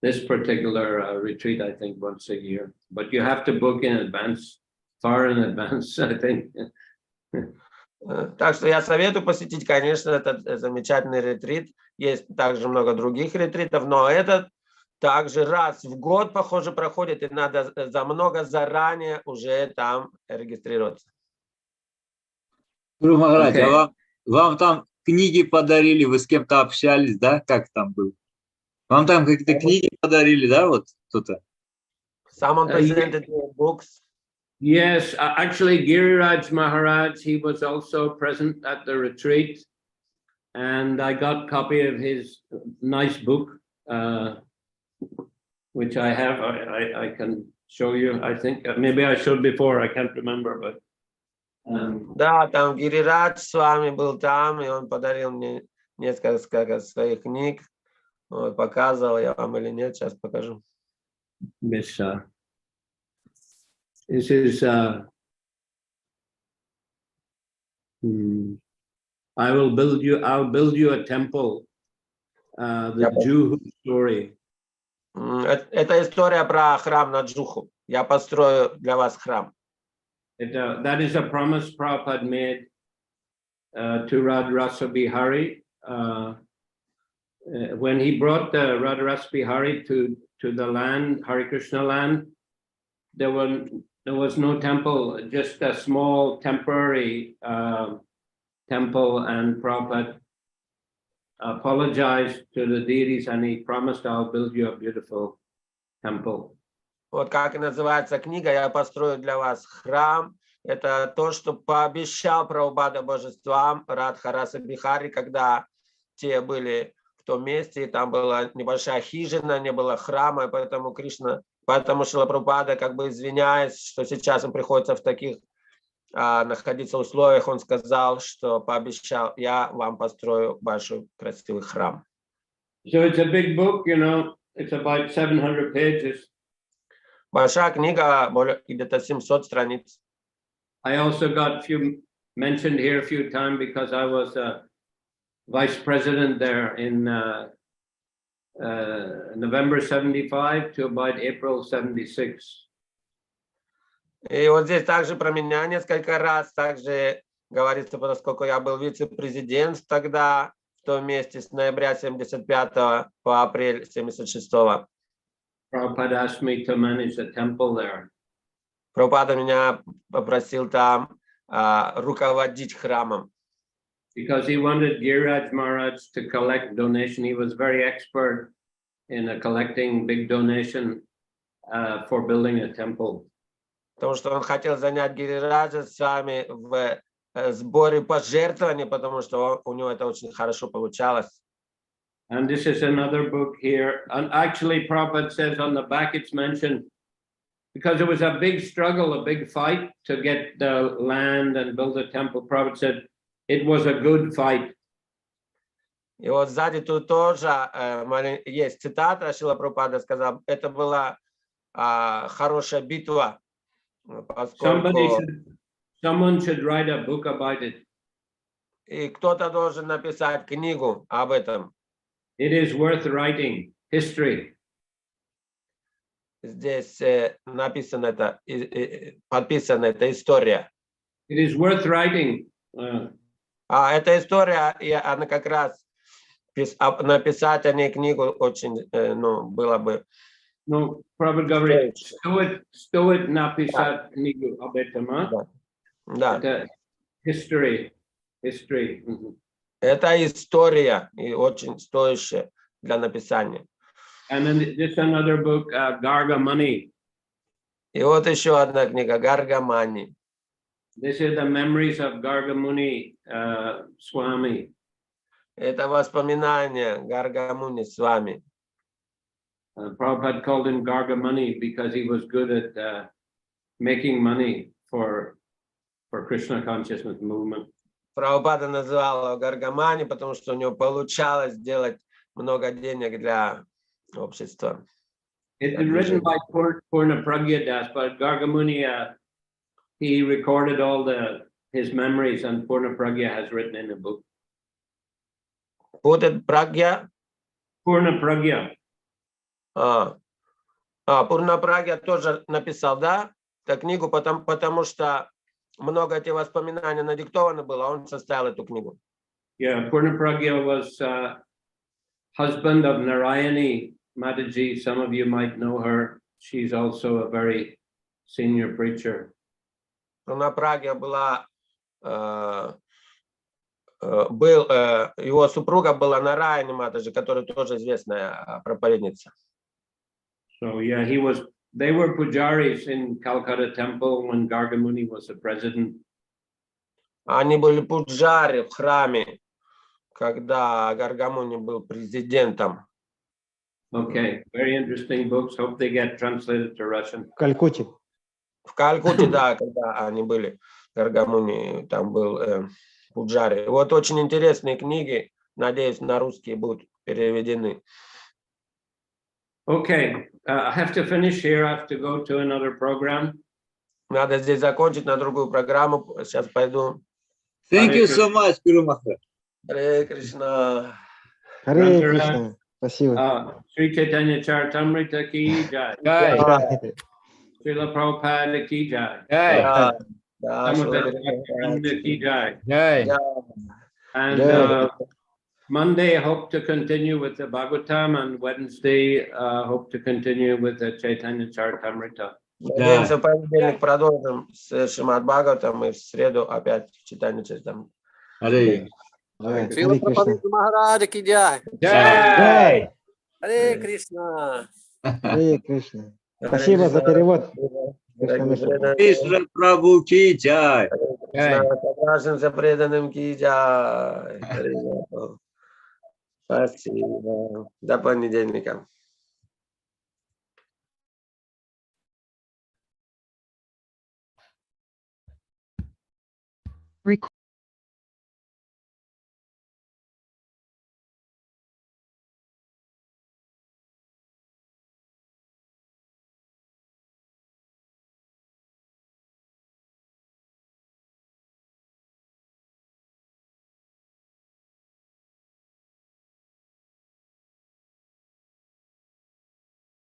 this particular retreat, I think, once a year. But you have to book in advance, far in advance, I think. Так что я советую посетить, конечно, этот замечательный ретрит. Есть также много других ретритов, но этот также раз в год, похоже, проходит, и надо заранее уже там регистрироваться. Гуру Махарадж, Okay. а вам там книги подарили, вы с кем-то общались, да? Как там было? Вам там какие-то книги подарили, да, вот кто-то? Someone presented books. Yes, actually, Giriraj Maharaj, he was also present at the retreat, and I got a copy of his nice book, which I have. I can show you. I think maybe I showed before. I can't remember, but. Да, там Гирирадж с вами был там, и он подарил мне несколько своих книг. Вот, показывал я вам или нет, сейчас покажу. This is I'll build you a temple, the Juhu story. Это история про храм на Джуху. Я построю для вас храм. That is a promise Prabhupada made to Radharasa Bihari. When he brought the Radharasa Bihari to the land, Hare Krishna land, there was no temple, just a small temporary temple, and Prabhupada apologized to the deities and he promised, I'll build you a beautiful temple. Вот как и называется книга «Я построю для вас храм». Это то, что пообещал Прабхупада божествам Радхараса Бихари, когда те были в том месте, и там была небольшая хижина, не было храма, и поэтому Шрила Прабхупада, как бы извиняясь, что сейчас им приходится в таких находиться в условиях, он сказал, что пообещал, я вам построю большой красивый храм. So it's a big book, you know, it's about 700 pages. Большая книга, где-то 700 страниц. I also got mentioned here a few times because I was a vice president there in November 75 to about April 76. И вот здесь также про меня несколько раз также говорится, поскольку я был вице-президент тогда, в том месте с ноября 75 по апрель 76. Prabhupada asked me to manage the temple there. Прабхупада меня попросил там руководить храмом. Because he wanted Giriraj Maharaj to collect donation. He was very expert in collecting big donation for building a temple. Потому что он хотел занять Гирираджа с вами в сборе пожертвований, потому что у него это очень хорошо получалось. And this is another book here. And actually, Prabhupada says on the back, it's mentioned, because it was a big struggle, a big fight to get the land and build a temple. Prabhupada said it was a good fight. И вот сзади тут тоже есть цитата, Шрила Прабхупада сказал, это была хорошая битва. Someone should write a book about it. И кто-то должен написать книгу об этом. It is worth writing. History. Здесь написано это, подписана эта история. It is worth writing. Эта история, и она как раз написать о ней книгу очень, было бы. No, Prabhupada говорит, стоит написать книгу об этом, Да. Это history. Это история, и очень стоящая для написания. And then this another book, Garga Mani. И вот еще одна книга, Гарга Мани. This is the memories of Garga Muni Swami. Это воспоминания Гарга Муни с вами. Prabhupada called him Garga Mani because he was good at making money for Krishna consciousness movement. Прабхупада называл его Гаргамани, потому что у него получалось делать много денег для общества. It's written by Purna Pragya Das, but Garga Muni, he recorded all his memories, and Purna Pragya has written in a book. Пурна Прагья? Purna Pragya. Пурна Прагья тоже написал, да, эту книгу, потому что много этих воспоминаний надиктовано было, он составил эту книгу. Yeah, Purna Pragya was husband of Narayani Mataji. Some of you might know her. She's also a very senior preacher. На Праге была, его супруга была Нараяни Матаджи, которая тоже известная проповедница. So yeah, they were pujaris in Calcutta temple when Gargamuni was the president. Они были пуджари в храме, когда Гаргамуни был президентом. Okay, very interesting books. Hope they get translated to Russian. В Калькутте. В Калькутте, да, когда они были, Гаргамуни, там был пуджари. Вот очень интересные книги, надеюсь, на русский будут переведены. Okay, I have to finish here. I have to go to another program. Надо здесь закончить, на другую программу. Сейчас пойду. Thank you so much, Guru Maharaj. Харе Кришна. Харе Кришна. Спасибо. Шри Чайтанья Чаритамрита ки jai. Jai. Srila Prabhupada ki jai. Jai. Да, Samutara ki jai. Jai. And Monday, I hope to continue with the Bhagavatam, and Wednesday, hope to continue with the Chaitanya Charitamrita. Надеемся, в понедельник продолжим с Шримад Бхагаватом, и в среду опять Чайтанья Чаритамрита. Hare. Шрила Прабхавишну Махараджа ки джай. Jai. Харе Кришна. Харе Кришна. Спасибо за перевод. Кришна Прабху ки jai. Согласен преданным ки джай. Спасибо. До понедельника.